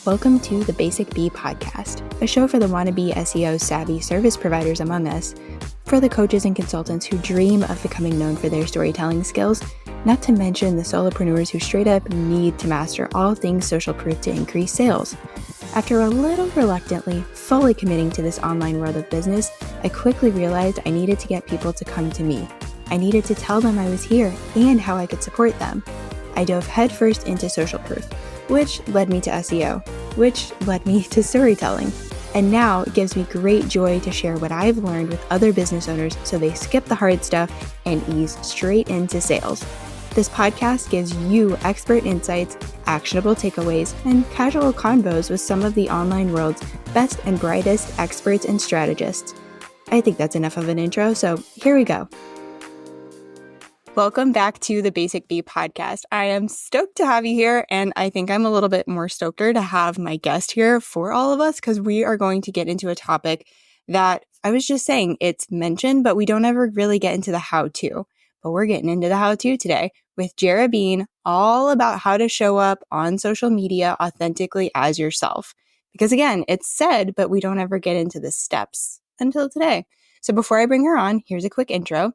Welcome to the Basic Bee podcast, a show for the wannabe SEO savvy service providers among us, for the coaches and consultants who dream of becoming known for their storytelling skills, not to mention the solopreneurs who straight up need to master all things social proof to increase sales. After a little reluctantly fully committing to this online world of business, I quickly realized I needed to get people to come to me. I needed to tell them I was here and how I could support them. I dove headfirst into social proof, which led me to SEO, which led me to storytelling. And now it gives me great joy to share what I've learned with other business owners so they skip the hard stuff and ease straight into sales. This podcast gives you expert insights, actionable takeaways, and casual convos with some of the online world's best and brightest experts and strategists. I think that's enough of an intro, so here we go. Welcome back to the Basic Bee podcast. I am stoked to have you here, and I think I'm a little bit more stoker to have my guest here for all of us because we are going to get into a topic that I was just saying it's mentioned, but we don't ever really get into the how-to. But we're getting into the how-to today with Jera being all about how to show up on social media authentically as yourself. Because again, it's said, but we don't ever get into the steps until today. So before I bring her on, here's a quick intro.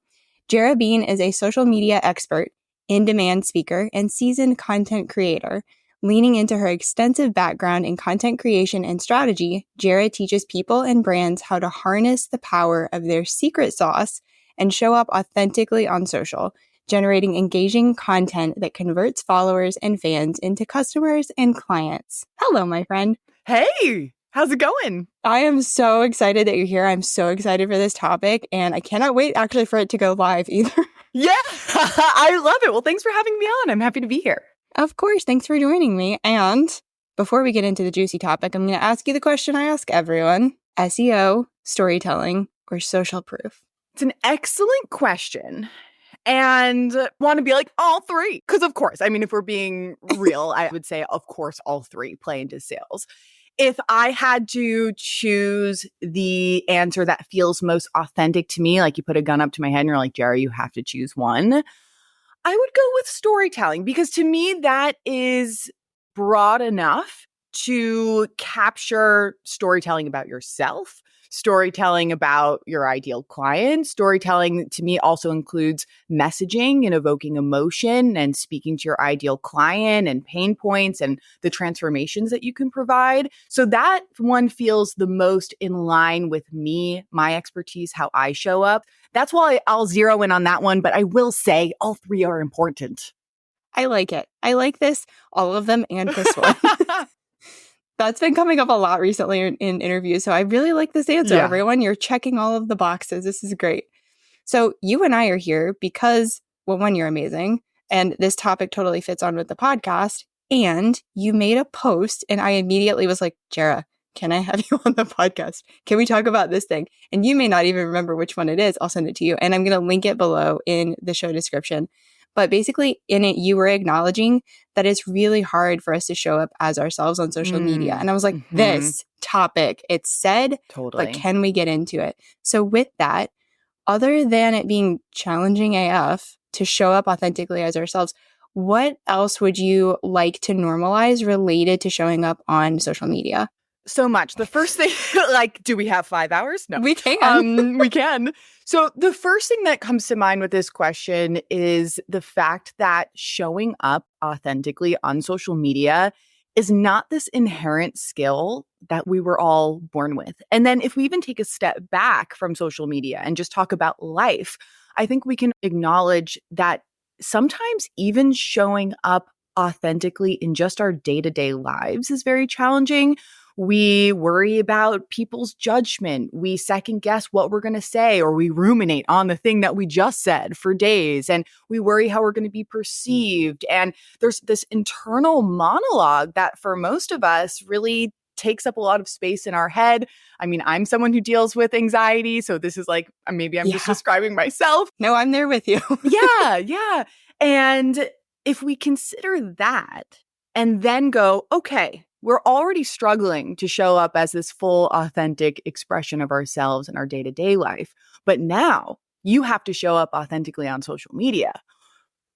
Jera Bean is a social media expert, in-demand speaker, and seasoned content creator. Leaning into her extensive background in content creation and strategy, Jera teaches people and brands how to harness the power of their secret sauce and show up authentically on social, generating engaging content that converts followers and fans into customers and clients. Hello, my friend. Hey, how's it going? I am so excited that you're here. I'm so excited for this topic, and I cannot wait actually for it to go live either. Yeah, I love it. Well, thanks for having me on. I'm happy to be here. Of course. Thanks for joining me. And before we get into the juicy topic, I'm going to ask you the question I ask everyone. SEO, storytelling, or social proof? It's an excellent question. And want to be like all three. Because of course, I mean, if we're being real, I would say, of course, all three play into sales. If I had to choose the answer that feels most authentic to me, like you put a gun up to my head and you're like, Jera, you have to choose one, I would go with storytelling because to me, that is broad enough to capture storytelling about yourself, storytelling about your ideal client. Storytelling to me also includes messaging and evoking emotion and speaking to your ideal client and pain points and the transformations that you can provide. So that one feels the most in line with me, my expertise, how I show up. That's why I'll zero in on that one. But I will say all three are important. I like it. I like this, all of them, and this one. That's been coming up a lot recently in interviews. So I really like this answer, everyone. You're checking all of the boxes. This is great. So you and I are here because, well, one, you're amazing. And this topic totally fits on with the podcast. And you made a post and I immediately was like, Jera, can I have you on the podcast? Can we talk about this thing? And you may not even remember which one it is. I'll send it to you. And I'm going to link it below in the show description. But basically in it, you were acknowledging that it's really hard for us to show up as ourselves on social media. And I was like, this topic, it's said, but can we get into it? So with that, other than it being challenging AF to show up authentically as ourselves, what else would you like to normalize related to showing up on social media? So much. The first thing, like, do we have 5 hours? No. We can. We can. So the first thing that comes to mind with this question is the fact that showing up authentically on social media is not this inherent skill that we were all born with. And then if we even take a step back from social media and just talk about life, I think we can acknowledge that sometimes even showing up authentically in just our day-to-day lives is very challenging. We worry about people's judgment. We second guess what we're going to say, or we ruminate on the thing that we just said for days. And we worry how we're going to be perceived. And there's this internal monologue that for most of us really takes up a lot of space in our head. I mean, I'm someone who deals with anxiety. So this is like, maybe I'm just describing myself. No, I'm there with you. Yeah. And if we consider that and then go, okay, we're already struggling to show up as this full, authentic expression of ourselves in our day-to-day life. But now you have to show up authentically on social media.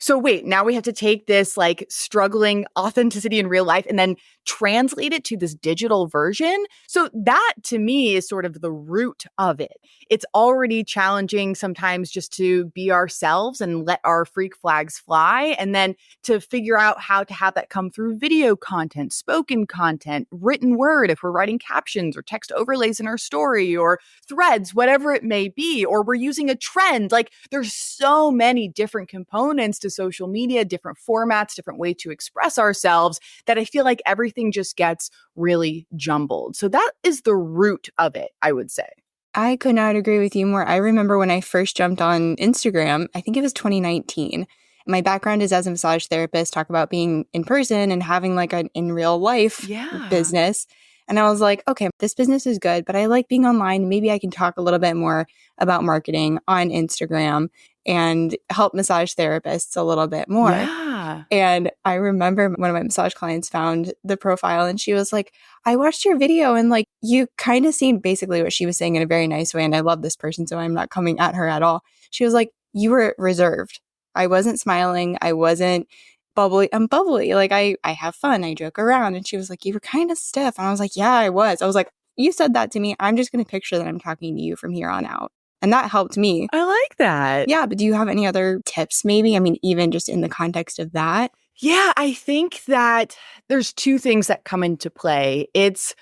So wait, now we have to take this like struggling authenticity in real life and then translate it to this digital version. So that to me is sort of the root of it. It's already challenging sometimes just to be ourselves and let our freak flags fly. And then to figure out how to have that come through video content, spoken content, written word, if we're writing captions or text overlays in our story or threads, whatever it may be, or we're using a trend. Like there's so many different components to social media, different formats, different way to express ourselves that I feel like everything just gets really jumbled. So that is the root of it, I would say. I could not agree with you more. I remember when I first jumped on Instagram, I think it was 2019. My background is as a massage therapist, talk about being in person and having like an in real life business. And I was like, okay, this business is good, but I like being online. Maybe I can talk a little bit more about marketing on Instagram and help massage therapists a little bit more. Yeah. And I remember one of my massage clients found the profile and she was like, I watched your video and like you kind of seemed basically what she was saying in a very nice way. And I love this person, so I'm not coming at her at all. She was like, you were reserved. I wasn't smiling. I wasn't bubbly. I'm bubbly. Like I have fun. I joke around. And she was like, you were kind of stiff. And I was like, yeah, I was. I was like, you said that to me. I'm just going to picture that I'm talking to you from here on out. And that helped me. I like that. Yeah. But do you have any other tips maybe? I mean, even just in the context of that? Yeah, I think that there's two things that come into play. It's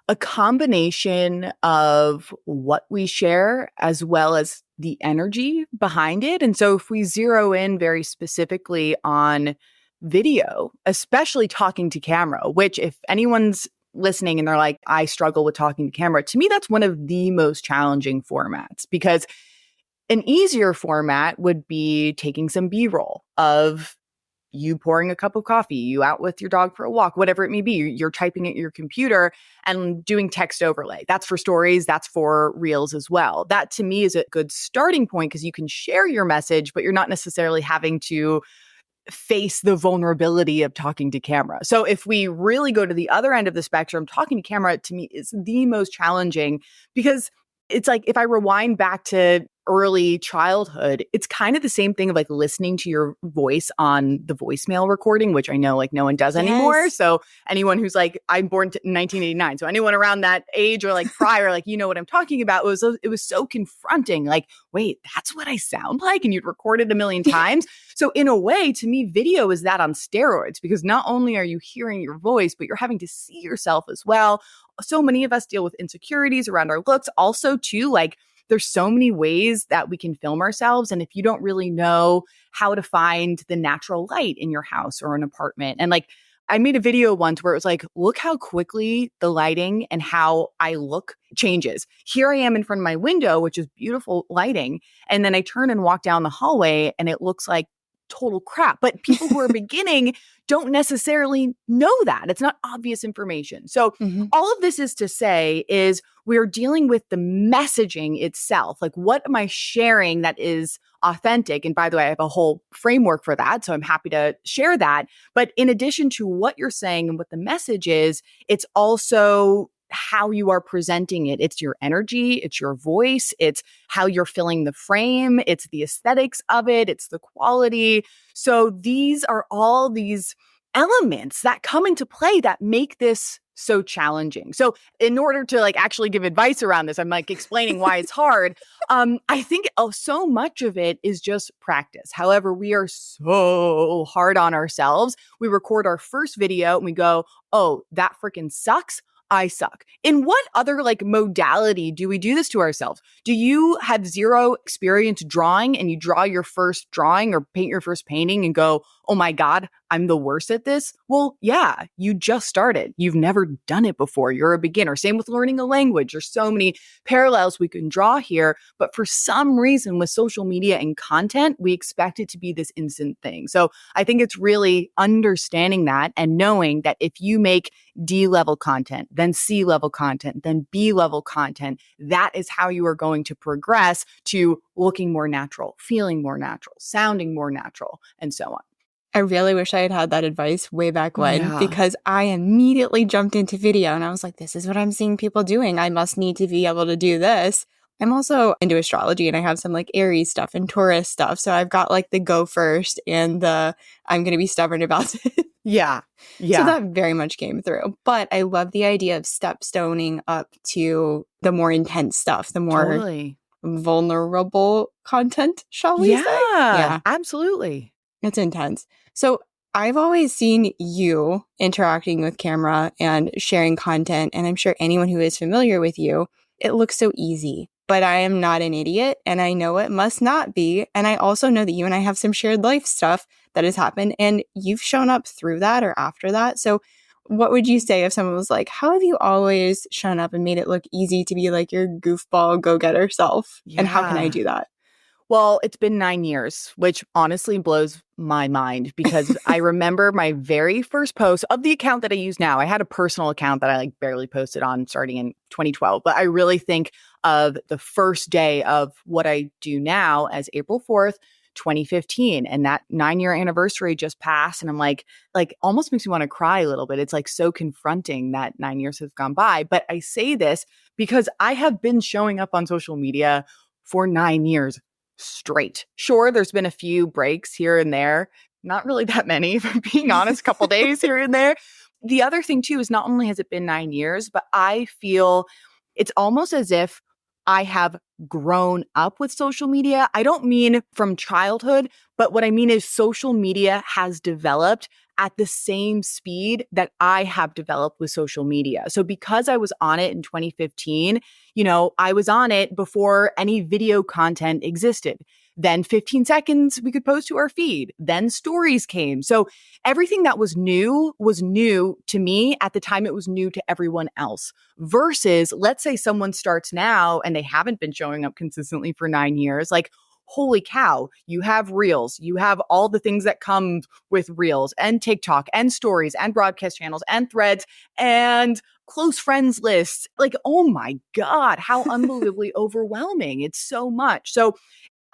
a combination of what we share as well as the energy behind it. And so if we zero in very specifically on video, especially talking to camera, which if anyone's listening and they're like, I struggle with talking to camera, to me, that's one of the most challenging formats because an easier format would be taking some B-roll of you pouring a cup of coffee, you out with your dog for a walk, whatever it may be. You're typing at your computer and doing text overlay. That's for stories. That's for reels as well. That to me is a good starting point because you can share your message, but you're not necessarily having to face the vulnerability of talking to camera. So if we really go to the other end of the spectrum, talking to camera to me is the most challenging because it's like if I rewind back to early childhood, it's kind of the same thing of like listening to your voice on the voicemail recording, which I know like no one does anymore. So anyone who's like, I'm born in 1989. So anyone around that age or like prior, like, you know what I'm talking about. It was so confronting. Like, wait, that's what I sound like. And you'd record it a million times. So in a way, to me, video is that on steroids because not only are you hearing your voice, but you're having to see yourself as well. So many of us deal with insecurities around our looks. Also, too, like there's so many ways that we can film ourselves. And if you don't really know how to find the natural light in your house or an apartment, and like I made a video once where it was like, look how quickly the lighting and how I look changes. Here I am in front of my window, which is beautiful lighting. And then I turn and walk down the hallway and it looks like total crap. But people who are beginning don't necessarily know that. It's not obvious information. So all of this is to say is we're dealing with the messaging itself. Like, what am I sharing that is authentic? And by the way, I have a whole framework for that. So I'm happy to share that. But in addition to what you're saying and what the message is, it's also how you are presenting it. It's your energy, it's your voice, it's how you're filling the frame, it's the aesthetics of it, it's the quality. So these are all these elements that come into play that make this so challenging. So in order to like actually give advice around this, I'm like explaining why it's hard. I think so much of it is just practice. However, we are so hard on ourselves. We record our first video and we go, oh, that freaking sucks. I suck. In what other like modality do we do this to ourselves? Do you have zero experience drawing and you draw your first drawing or paint your first painting and go, oh my God, I'm the worst at this? Well, yeah, you just started. You've never done it before. You're a beginner. Same with learning a language. There's so many parallels we can draw here. But for some reason with social media and content, we expect it to be this instant thing. So I think it's really understanding that and knowing that if you make D-level content, then C-level content, then B-level content, that is how you are going to progress to looking more natural, feeling more natural, sounding more natural, and so on. I really wish I had had that advice way back when because I immediately jumped into video and I was like, this is what I'm seeing people doing. I must need to be able to do this. I'm also into astrology and I have some like Aries stuff and Taurus stuff. So I've got like the go first and the I'm going to be stubborn about it. Yeah. So that very much came through. But I love the idea of stepstoning up to the more intense stuff, the more Totally. vulnerable content, shall we say? Yeah, absolutely. It's intense. So I've always seen you interacting with camera and sharing content. And I'm sure anyone who is familiar with you, it looks so easy. But I am not an idiot and I know it must not be. And I also know that you and I have some shared life stuff that has happened and you've shown up through that or after that. So what would you say if someone was like, how have you always shown up and made it look easy to be like your goofball go-getter self? Yeah. And how can I do that? Well, it's been 9 years, which honestly blows my mind because I remember my very first post of the account that I use now. I had a personal account that I like barely posted on starting in 2012, but I really think of the first day of what I do now as April 4th, 2015. And that 9-year anniversary just passed. And I'm like almost makes me want to cry a little bit. It's like so confronting that 9 years have gone by. But I say this because I have been showing up on social media for 9 years straight. Sure, there's been a few breaks here and there, not really that many, if I'm being honest, a couple days here and there. The other thing too is not only has it been 9 years, but I feel it's almost as if I have grown up with social media. I don't mean from childhood, but what I mean is social media has developed at the same speed that I have developed with social media. So because I was on it in 2015, I was on it before any video content existed. Then 15 seconds we could post to our feed. Then stories came. So everything that was new to me at the time it was new to everyone else. Versus, let's say someone starts now and they haven't been showing up consistently for 9 years. Like, holy cow, you have Reels, you have all the things that come with Reels and TikTok and stories and broadcast channels and threads and close friends lists. Like, oh my God, how unbelievably overwhelming. It's so much. So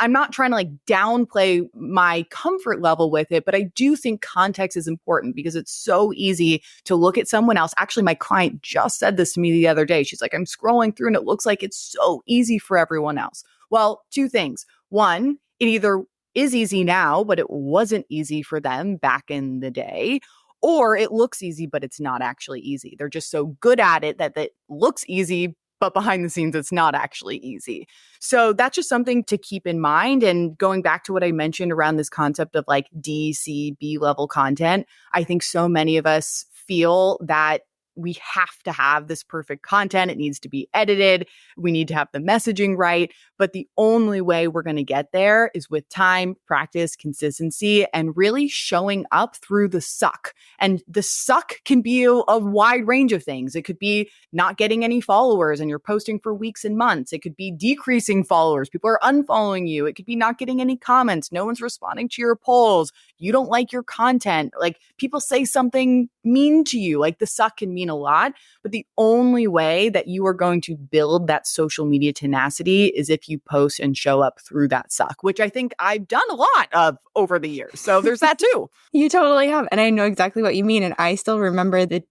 I'm not trying to like downplay my comfort level with it, but I do think context is important because it's so easy to look at someone else. Actually, my client just said this to me the other day. She's like, I'm scrolling through and it looks like it's so easy for everyone else. Well, two things. One, it either is easy now, but it wasn't easy for them back in the day, or it looks easy, but it's not actually easy. They're just so good at it that it looks easy, but behind the scenes, it's not actually easy. So that's just something to keep in mind. And going back to what I mentioned around this concept of like D, C, B level content, I think so many of us feel that we have to have this perfect content. It needs to be edited. We need to have the messaging right. But the only way we're going to get there is with time, practice, consistency, and really showing up through the suck. And the suck can be a wide range of things. It could be not getting any followers and you're posting for weeks and months. It could be decreasing followers. People are unfollowing you. It could be not getting any comments. No one's responding to your polls. You don't like your content. Like people say something mean to you. Like the suck can mean a lot, but the only way that you are going to build that social media tenacity is if you post and show up through that suck, which I think I've done a lot of over the years. So there's that too. You totally have. And I know exactly what you mean. And I still remember the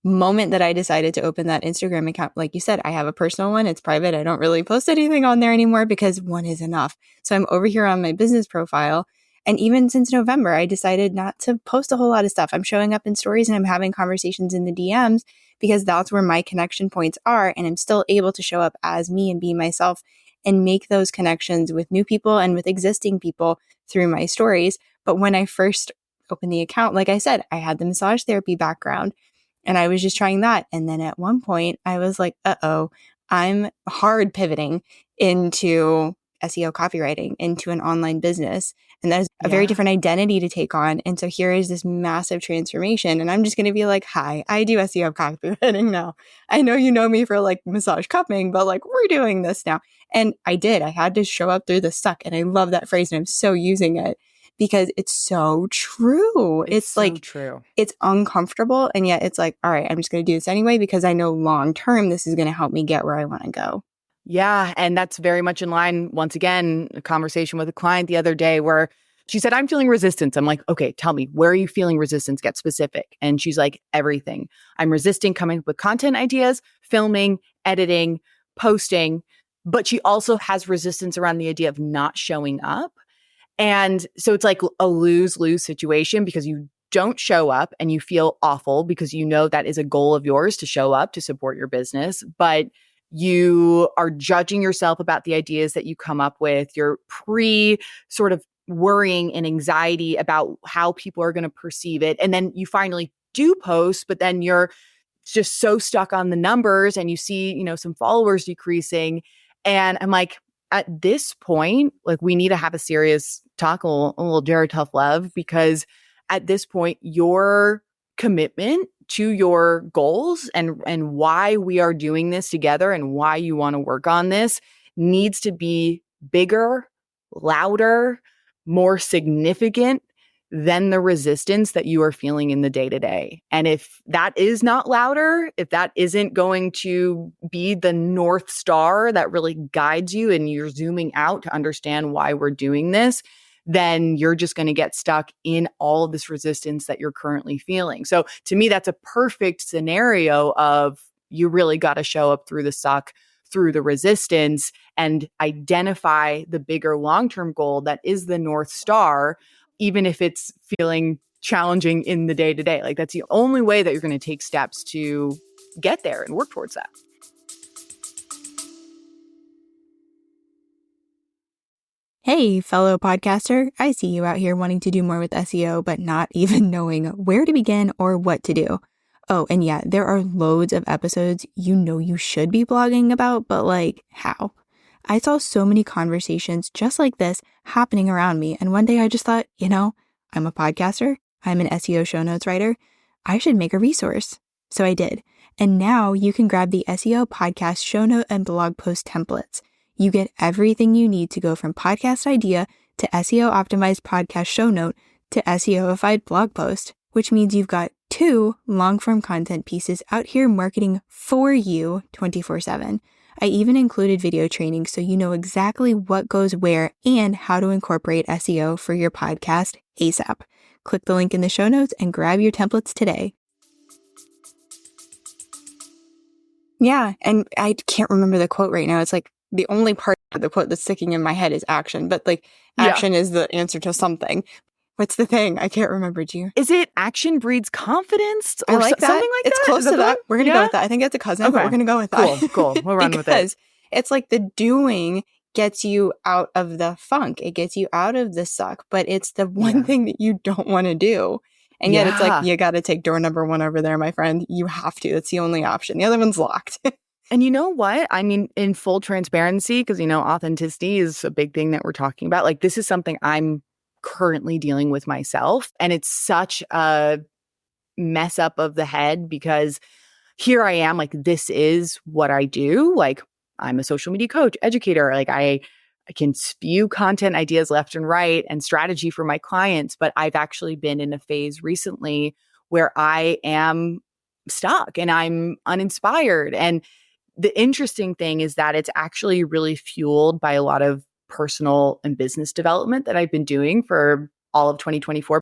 moment that I decided to open that Instagram account. Like you said, I have a personal one. It's private. I don't really post anything on there anymore because one is enough. So I'm over here on my business profile. And even since November, I decided not to post a whole lot of stuff. I'm showing up in stories and I'm having conversations in the DMs because that's where my connection points are. And I'm still able to show up as me and be myself and make those connections with new people and with existing people through my stories. But when I first opened the account, like I said, I had the massage therapy background and I was just trying that. And then at one point I was like, I'm hard pivoting into SEO copywriting, into an online business. And that is a very different identity to take on. And so here is this massive transformation. And I'm just going to be like, hi, I do SEO copywriting now. I know you know me for like massage cupping, but like we're doing this now. And I did. I had to show up through the suck. And I love that phrase. And I'm so using it because it's so true. It's so like true. It's uncomfortable. And yet it's like, all right, I'm just going to do this anyway because I know long term this is going to help me get where I want to go. Yeah. And that's very much in line, once again, a conversation with a client the other day where she said, I'm feeling resistance. I'm like, okay, tell me, where are you feeling resistance? Get specific. And she's like, everything. I'm resisting coming up with content ideas, filming, editing, posting. but she also has resistance around the idea of not showing up. And so it's like a lose-lose situation because you don't show up and you feel awful because you know that is a goal of yours to show up to support your business, but you are judging yourself about the ideas that you come up with. You're sort of worrying and anxiety about how people are going to perceive it. And then you finally do post, but then you're just so stuck on the numbers and you see, some followers decreasing. And I'm like, at this point, like we need to have a serious talk, a little Jera tough love, because at this point, your commitment to your goals and why we are doing this together and why you want to work on this needs to be bigger, louder, more significant than the resistance that you are feeling in the day-to-day. And if that is not louder, if that isn't going to be the North Star that really guides you and you're zooming out to understand why we're doing this, then you're just going to get stuck in all of this resistance that you're currently feeling. So to me, that's a perfect scenario of you really got to show up through the suck, through the resistance, and identify the bigger long-term goal that is the North Star, even if it's feeling challenging in the day-to-day. Like that's the only way that you're going to take steps to get there and work towards that. Hey, fellow podcaster, I see you out here wanting to do more with SEO, but not even knowing where to begin or what to do. Oh, and yeah, there are loads of episodes you should be blogging about, but like, how? I saw so many conversations just like this happening around me, and one day I just thought, I'm a podcaster, I'm an SEO show notes writer, I should make a resource. So I did, and now you can grab the SEO podcast show note and blog post templates. You get everything you need to go from podcast idea to SEO optimized podcast show note to SEOified blog post, which means you've got 2 long-form content pieces out here marketing for you 24/7. I even included video training so you know exactly what goes where and how to incorporate SEO for your podcast ASAP. Click the link in the show notes and grab your templates today. Yeah, and I can't remember the quote right now. It's like the only part of the quote that's sticking in my head is action, but like action is the answer to something. What's the thing? I can't remember. Do you? Is it action breeds confidence? Or I like that. Something like it's that? Close to that. We're going to go with that. I think it's a cousin, but we're going to go with that. Cool. We'll run with it. Because it's like the doing gets you out of the funk. It gets you out of the suck, but it's the one thing that you don't want to do. And yet it's like, you got to take door number 1 over there, my friend. You have to. That's the only option. The other one's locked. And you know what? I mean, in full transparency, because, authenticity is a big thing that we're talking about. Like, this is something I'm currently dealing with myself. And it's such a mess up of the head because here I am, like, this is what I do. Like, I'm a social media coach, educator. Like, I can spew content ideas left and right and strategy for my clients. But I've actually been in a phase recently where I am stuck and I'm uninspired. And the interesting thing is that it's actually really fueled by a lot of personal and business development that I've been doing for all of 2024.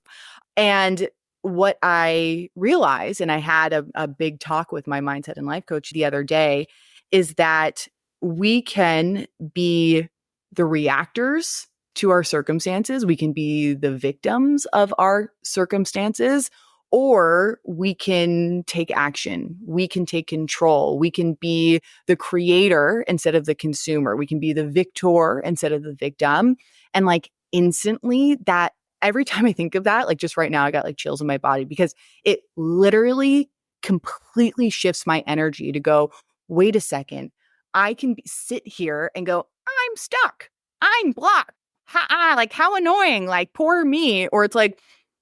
And what I realized, and I had a big talk with my mindset and life coach the other day, is that we can be the reactors to our circumstances. We can be the victims of our circumstances, or we can take action. We can take control. We can be the creator instead of the consumer. We can be the victor instead of the victim. And like instantly, that every time I think of that, like just right now, I got like chills in my body because it literally completely shifts my energy to go, wait a second, I can sit here and go, I'm stuck. I'm blocked. Like how annoying, like poor me. Or it's like,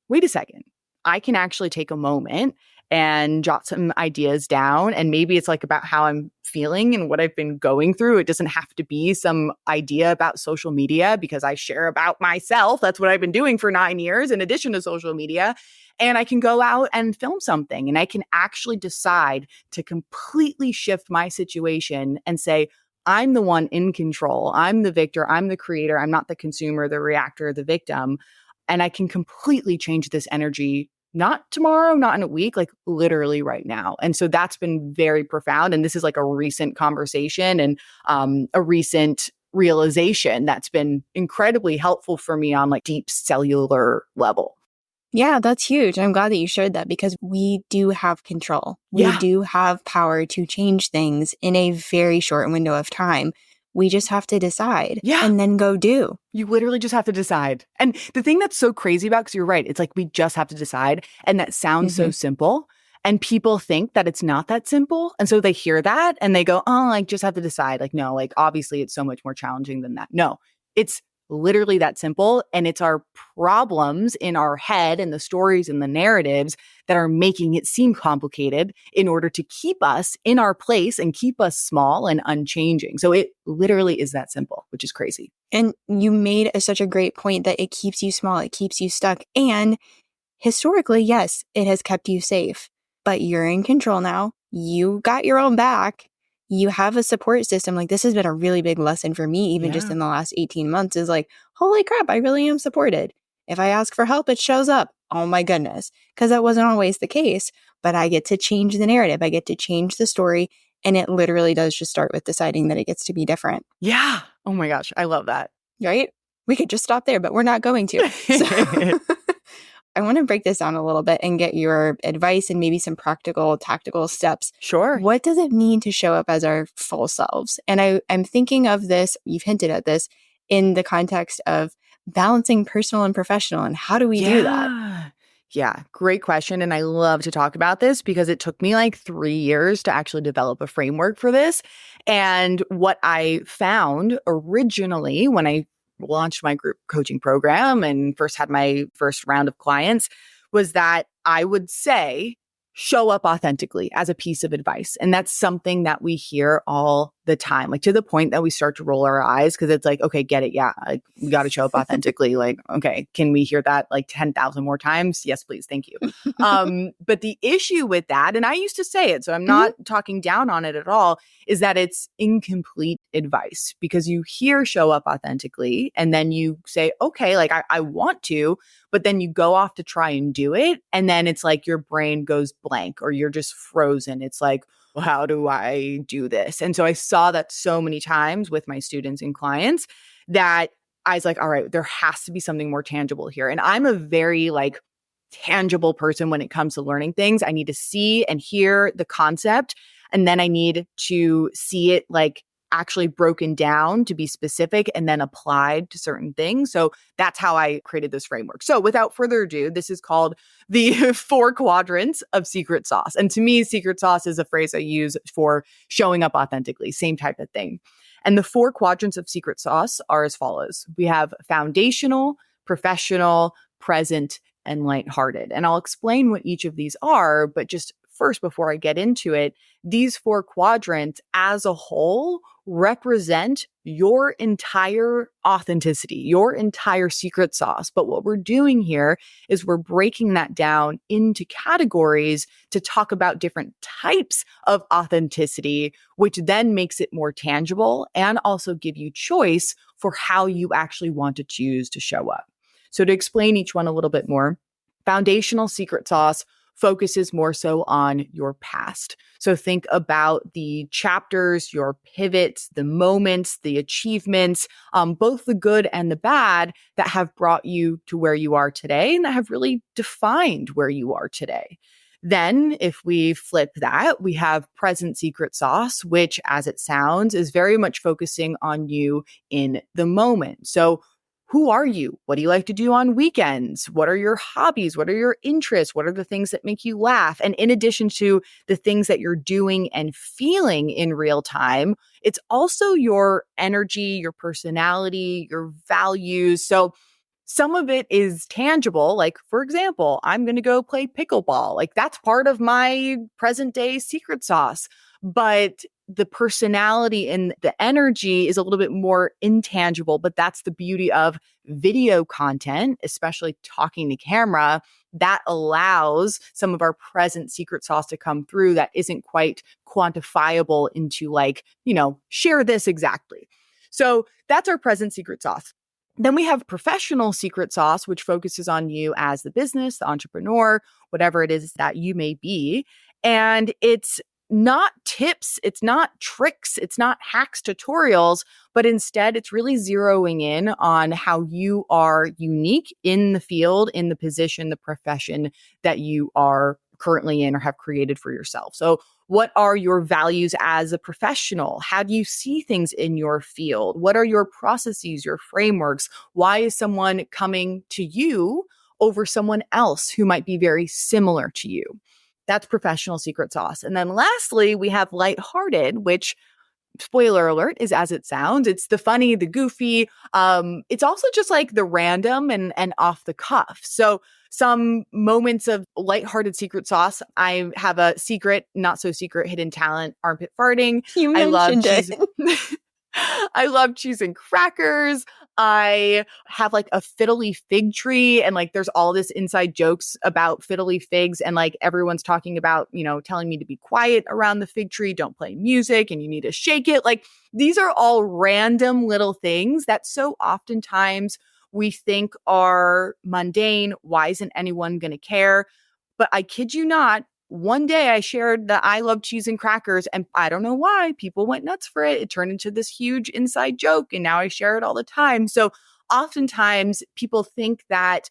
wait a second. I can actually take a moment and jot some ideas down. And maybe it's like about how I'm feeling and what I've been going through. It doesn't have to be some idea about social media because I share about myself. That's what I've been doing for 9 years in addition to social media. And I can go out and film something and I can actually decide to completely shift my situation and say, I'm the one in control. I'm the victor. I'm the creator. I'm not the consumer, the reactor, the victim. And I can completely change this energy not tomorrow, not in a week, like literally right now. And so that's been very profound. And this is like a recent conversation and a recent realization that's been incredibly helpful for me on like deep cellular level. Yeah, that's huge. I'm glad that you shared that because we do have control. We Yeah. do have power to change things in a very short window of time. We just have to decide and then go do. You literally just have to decide. And the thing that's so crazy about, because you're right, it's like we just have to decide. And that sounds so simple. And people think that it's not that simple. And so they hear that and they go, oh, like just have to decide. Like, no, like obviously it's so much more challenging than that. No, it's literally that simple. And it's our problems in our head and the stories and the narratives that are making it seem complicated in order to keep us in our place and keep us small and unchanging. So it literally is that simple, which is crazy. And you made such a great point that it keeps you small, it keeps you stuck. And historically, yes, it has kept you safe, but you're in control now. You got your own back. You have a support system. Like this has been a really big lesson for me, even just in the last 18 months is like, holy crap, I really am supported. If I ask for help, it shows up. Oh my goodness. Because that wasn't always the case, but I get to change the narrative. I get to change the story. And it literally does just start with deciding that it gets to be different. Yeah. Oh my gosh. I love that. Right? We could just stop there, but we're not going to. So I want to break this down a little bit and get your advice and maybe some practical, tactical steps. Sure. What does it mean to show up as our full selves? And I'm thinking of this, you've hinted at this, in the context of balancing personal and professional. And how do we do that? Yeah, great question. And I love to talk about this because it took me like 3 years to actually develop a framework for this. And what I found originally when I launched my group coaching program and first had my first round of clients was that I would say, show up authentically as a piece of advice. And that's something that we hear all the time, like to the point that we start to roll our eyes because it's like, okay, get it. Yeah, like, we got to show up authentically. Like, okay, can we hear that like 10,000 more times? Yes, please. Thank you. But the issue with that, and I used to say it, so I'm not talking down on it at all, is that it's incomplete advice because you hear show up authentically and then you say, okay, like I want to, but then you go off to try and do it. And then it's like your brain goes blank or you're just frozen. It's like, well, how do I do this? And so I saw that so many times with my students and clients that I was like, all right, there has to be something more tangible here. And I'm a very like tangible person when it comes to learning things. I need to see and hear the concept. And then I need to see it like actually broken down to be specific and then applied to certain things. So that's how I created this framework. So without further ado, this is called the 4 quadrants of secret sauce. And to me, secret sauce is a phrase I use for showing up authentically, same type of thing. And the 4 quadrants of secret sauce are as follows. We have foundational, professional, present, and lighthearted. And I'll explain what each of these are, but just first, before I get into it, these 4 quadrants as a whole represent your entire authenticity, your entire secret sauce. But what we're doing here is we're breaking that down into categories to talk about different types of authenticity, which then makes it more tangible and also give you choice for how you actually want to choose to show up. So to explain each one a little bit more, foundational secret sauce focuses more so on your past. So think about the chapters, your pivots, the moments, the achievements, both the good and the bad that have brought you to where you are today and that have really defined where you are today. Then if we flip that, we have present secret sauce, which as it sounds is very much focusing on you in the moment. So who are you? What do you like to do on weekends? What are your hobbies? What are your interests? What are the things that make you laugh? And in addition to the things that you're doing and feeling in real time, it's also your energy, your personality, your values. So some of it is tangible. Like, for example, I'm going to go play pickleball. Like that's part of my present day secret sauce. But the personality and the energy is a little bit more intangible, but that's the beauty of video content, especially talking to camera, that allows some of our present secret sauce to come through that isn't quite quantifiable into like, share this exactly. So that's our present secret sauce. Then we have professional secret sauce, which focuses on you as the business, the entrepreneur, whatever it is that you may be. And it's not tips, it's not tricks, it's not hacks, tutorials, but instead it's really zeroing in on how you are unique in the field, in the position, the profession that you are currently in or have created for yourself. So what are your values as a professional? How do you see things in your field? What are your processes, your frameworks? Why is someone coming to you over someone else who might be very similar to you? That's professional secret sauce. And then lastly, we have lighthearted, which, spoiler alert, is as it sounds. It's the funny, the goofy. It's also just like the random and off the cuff. So some moments of lighthearted secret sauce. I have a secret, not so secret hidden talent, armpit farting. You mentioned it. I love choosing crackers. I have like a fiddly fig tree, and like there's all this inside jokes about fiddly figs, and like everyone's talking about, telling me to be quiet around the fig tree, don't play music, and you need to shake it. Like these are all random little things that so oftentimes we think are mundane. Why isn't anyone going to care? But I kid you not, one day I shared that I love cheese and crackers, and I don't know why people went nuts for it. It turned into this huge inside joke, and now I share it all the time. So oftentimes people think that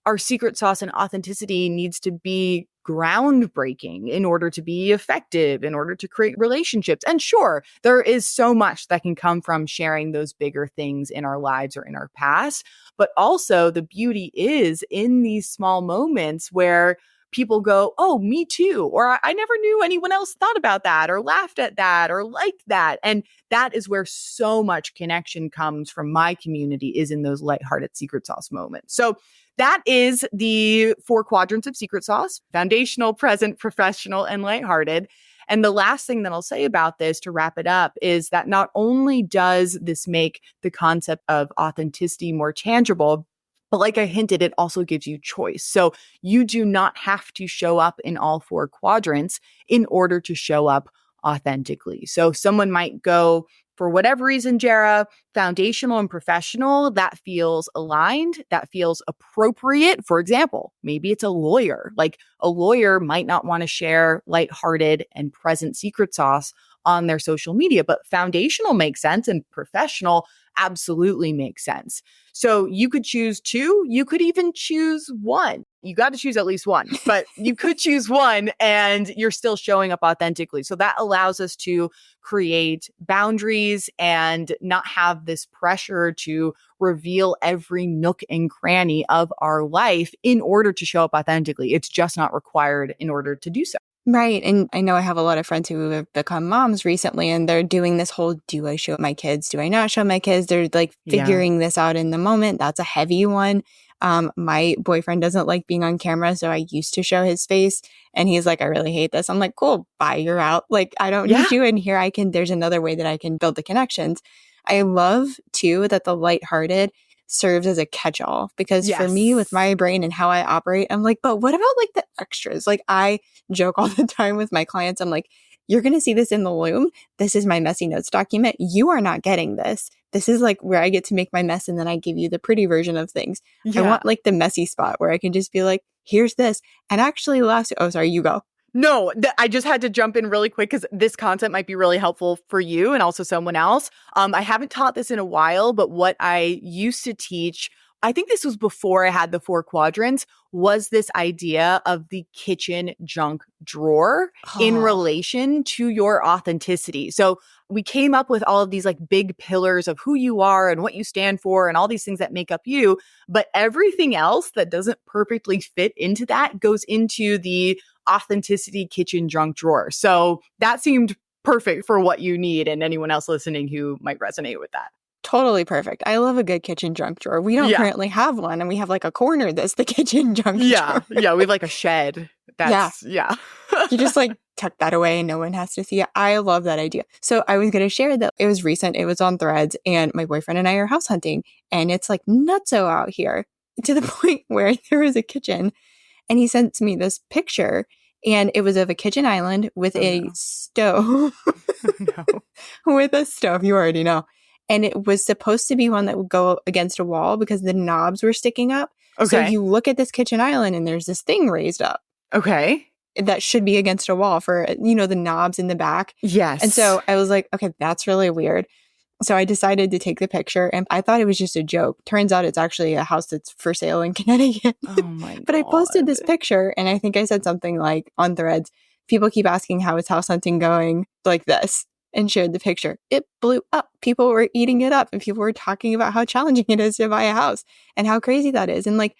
our secret sauce and authenticity needs to be groundbreaking in order to be effective, in order to create relationships. And sure, there is so much that can come from sharing those bigger things in our lives or in our past. But also the beauty is in these small moments where people go, oh, me too. Or I never knew anyone else thought about that or laughed at that or liked that. And that is where so much connection comes from my community, is in those lighthearted secret sauce moments. So that is the 4 quadrants of secret sauce: foundational, present, professional, and lighthearted. And the last thing that I'll say about this to wrap it up is that not only does this make the concept of authenticity more tangible, but like I hinted, it also gives you choice. So you do not have to show up in all 4 quadrants in order to show up authentically. So someone might go, for whatever reason, Jera, foundational and professional, that feels aligned, that feels appropriate. For example, maybe it's a lawyer. Like a lawyer might not want to share lighthearted and present secret sauce on their social media, but foundational makes sense and professional absolutely makes sense. So you could choose 2, you could even choose 1. You got to choose at least 1, but you could choose 1 and you're still showing up authentically. So that allows us to create boundaries and not have this pressure to reveal every nook and cranny of our life in order to show up authentically. It's just not required in order to do so. Right. And I know I have a lot of friends who have become moms recently, and they're doing this whole, do I show my kids? Do I not show my kids? They're like figuring this out in the moment. That's a heavy one. My boyfriend doesn't like being on camera, so I used to show his face, and he's like, I really hate this. I'm like, cool, bye, you're out. Like, I don't need you in here. There's another way that I can build the connections. I love too that the lighthearted serves as a catch-all, because for me, with my brain and how I operate, I'm like, but what about like the extras? Like I joke all the time with my clients. I'm like, you're going to see this in the Loom. This is my messy notes document. You are not getting this. This is like where I get to make my mess, and then I give you the pretty version of things. I want like the messy spot where I can just be like, here's this. And actually sorry, you go. No, I just had to jump in really quick because this concept might be really helpful for you and also someone else. I haven't taught this in a while, but what I used to teach, I think this was before I had the 4 quadrants, was this idea of the kitchen junk drawer in relation to your authenticity. So we came up with all of these like big pillars of who you are and what you stand for and all these things that make up you. But everything else that doesn't perfectly fit into that goes into the authenticity kitchen junk drawer. So that seemed perfect for what you need and anyone else listening who might resonate with that. Totally perfect. I love a good kitchen junk drawer. We don't currently have one, and we have like a corner that's the kitchen junk drawer. Yeah, we have like a shed. That's, You just like tuck that away and no one has to see it. I love that idea. So I was going to share that it was recent. It was on Threads, and my boyfriend and I are house hunting, and it's like nutso out here, to the point where there was a kitchen, and he sent me this picture, and it was of a kitchen island with stove. With a stove, you already know. and it was supposed to be one that would go against a wall because the knobs were sticking up. So Okay. you look at this kitchen island and there's this thing raised up Okay. that should be against a wall for, the knobs in the back. Yes. And so I was like, okay, that's really weird. So I decided to take the picture, and I thought it was just a joke. Turns out it's actually a house that's for sale in Connecticut. Oh my God. But I posted this picture, and I think I said something like on Threads, people keep asking how is house hunting going, like this, and shared the picture. It blew up. People were eating it up, and people were talking about how challenging it is to buy a house and how crazy that is. And like,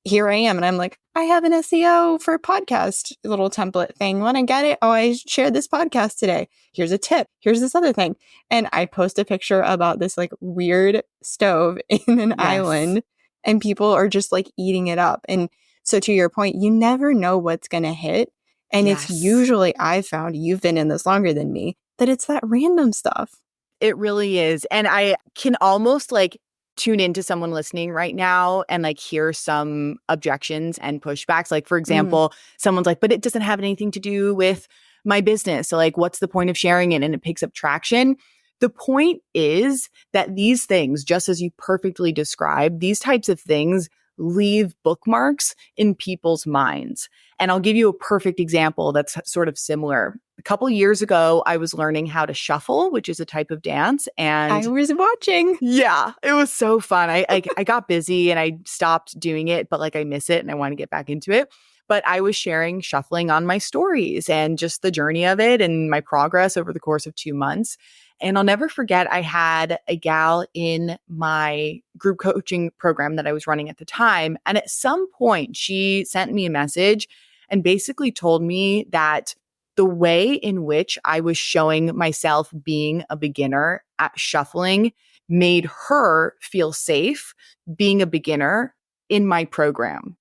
here I am, and I'm like, I have an SEO for podcast little template thing. Want to get it? Oh, I shared this podcast today. Here's a tip. Here's this other thing. And I post a picture about this like weird stove in an island, and people are just like eating it up. And so to your point, you never know what's going to hit. And it's usually, I've found, you've been in this longer than me, that it's that random stuff. It really is. And I can almost like tune into someone listening right now and like hear some objections and pushbacks. Like, for example, someone's like, but it doesn't have anything to do with my business. So like, what's the point of sharing it? And it picks up traction. The point is that these things, just as you perfectly described, these types of things leave bookmarks in people's minds. And I'll give you a perfect example that's sort of similar. A couple years ago, I was learning how to shuffle, which is a type of dance. And I was watching. Yeah, it was so fun. I got busy and I stopped doing it, but like I miss it and I want to get back into it. But I was sharing shuffling on my stories and just the journey of it and my progress over the course of 2 months. And I'll never forget, I had a gal in my group coaching program that I was running at the time. And at some point, she sent me a message and basically told me that the way in which I was showing myself being a beginner at shuffling made her feel safe being a beginner in my program.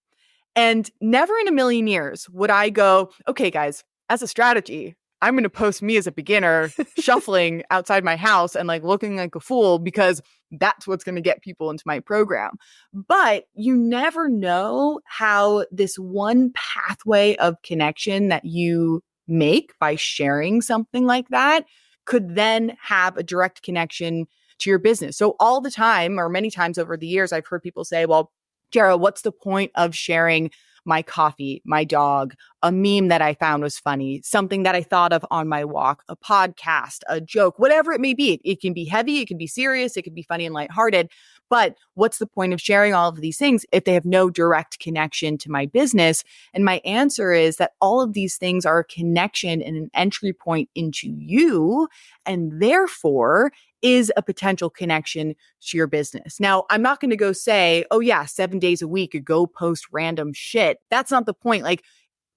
And never in a million years would I go, okay, guys, as a strategy, I'm going to post me as a beginner shuffling outside my house and like looking like a fool because that's what's going to get people into my program. But you never know how this one pathway of connection that you make by sharing something like that could then have a direct connection to your business. So all the time, or many times over the years, I've heard people say, well, Jera, what's the point of sharing my coffee, my dog, a meme that I found was funny, something that I thought of on my walk, a podcast, a joke, whatever it may be. It can be heavy, it can be serious, it can be funny and lighthearted. But what's the point of sharing all of these things if they have no direct connection to my business? And my answer is that all of these things are a connection and an entry point into you, and therefore is a potential connection to your business. Now, I'm not going to go say, oh yeah, 7 days a week, go post random shit. That's not the point. Like,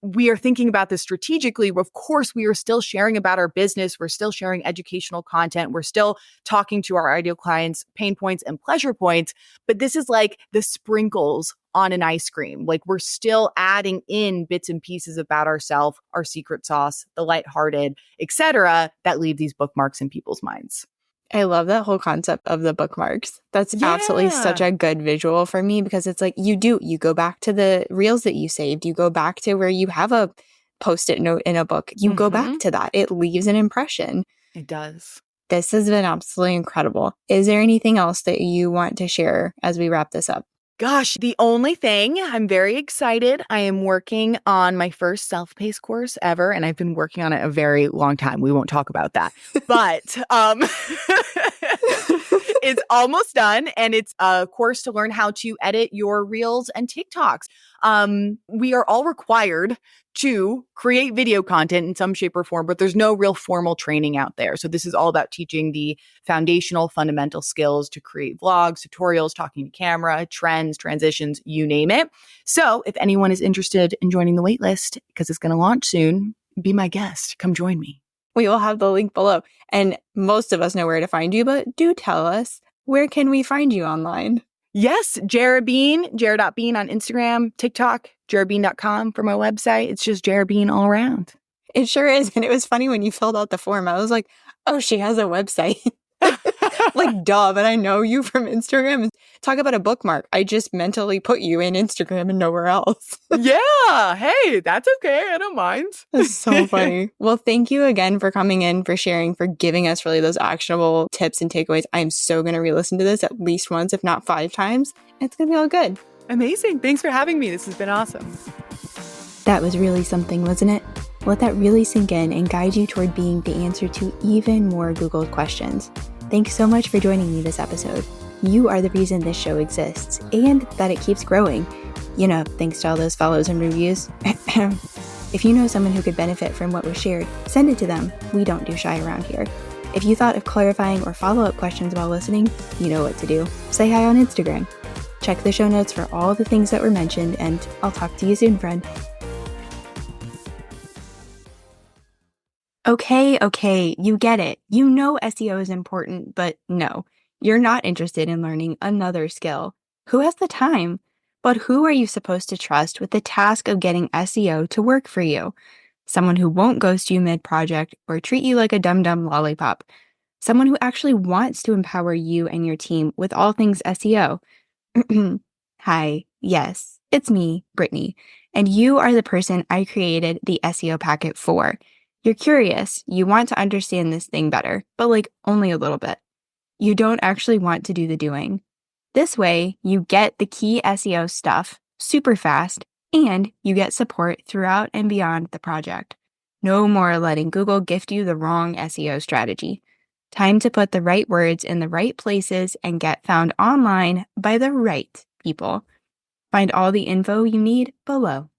we are thinking about this strategically. Of course, we are still sharing about our business. We're still sharing educational content. We're still talking to our ideal clients' pain points and pleasure points. But this is like the sprinkles on an ice cream. Like, we're still adding in bits and pieces about ourselves, our secret sauce, the lighthearted, etc., that leave these bookmarks in people's minds. I love that whole concept of the bookmarks. That's absolutely such a good visual for me because it's like you go back to the reels that you saved. You go back to where you have a Post-it note in a book. You go back to that. It leaves an impression. It does. This has been absolutely incredible. Is there anything else that you want to share as we wrap this up? Gosh, the only thing, I'm very excited. I am working on my first self-paced course ever, and I've been working on it a very long time. We won't talk about that. But it's almost done, and it's a course to learn how to edit your Reels and TikToks. We are all required to create video content in some shape or form, but there's no real formal training out there. So this is all about teaching the foundational, fundamental skills to create vlogs, tutorials, talking to camera, trends, transitions, you name it. So if anyone is interested in joining the waitlist, because it's going to launch soon, be my guest. Come join me. We will have the link below. And most of us know where to find you, but do tell us, where can we find you online? Yes, Jera Bean, Jera.Bean on Instagram, TikTok, JeraBean.com for my website. It's just Jera Bean all around. It sure is. And it was funny when you filled out the form. I was like, oh, she has a website. Like, duh, but I know you from Instagram. Talk about a bookmark. I just mentally put you in Instagram and nowhere else. Yeah. Hey, that's okay. I don't mind. That's so funny. Well, thank you again for coming in, for sharing, for giving us really those actionable tips and takeaways. I'm so going to re-listen to this at least once, if not 5 times. It's going to be all good. Amazing. Thanks for having me. This has been awesome. That was really something, wasn't it? Let that really sink in and guide you toward being the answer to even more Googled questions. Thanks so much for joining me this episode. You are the reason this show exists and that it keeps growing. You know, thanks to all those follows and reviews. If you know someone who could benefit from what was shared, send it to them. We don't do shy around here. If you thought of clarifying or follow-up questions while listening, you know what to do. Say hi on Instagram. Check the show notes for all the things that were mentioned, and I'll talk to you soon, friend. Okay, you get it. You know SEO is important, but no, you're not interested in learning another skill. Who has the time? But who are you supposed to trust with the task of getting SEO to work for you? Someone who won't ghost you mid-project or treat you like a dum-dum lollipop. Someone who actually wants to empower you and your team with all things SEO. Hi, yes, it's me, Brittany, and you are the person I created the SEO packet for. You're curious, you want to understand this thing better, but like only a little bit. You don't actually want to do the doing. This way, you get the key SEO stuff super fast, and you get support throughout and beyond the project. No more letting Google gift you the wrong SEO strategy. Time to put the right words in the right places and get found online by the right people. Find all the info you need below.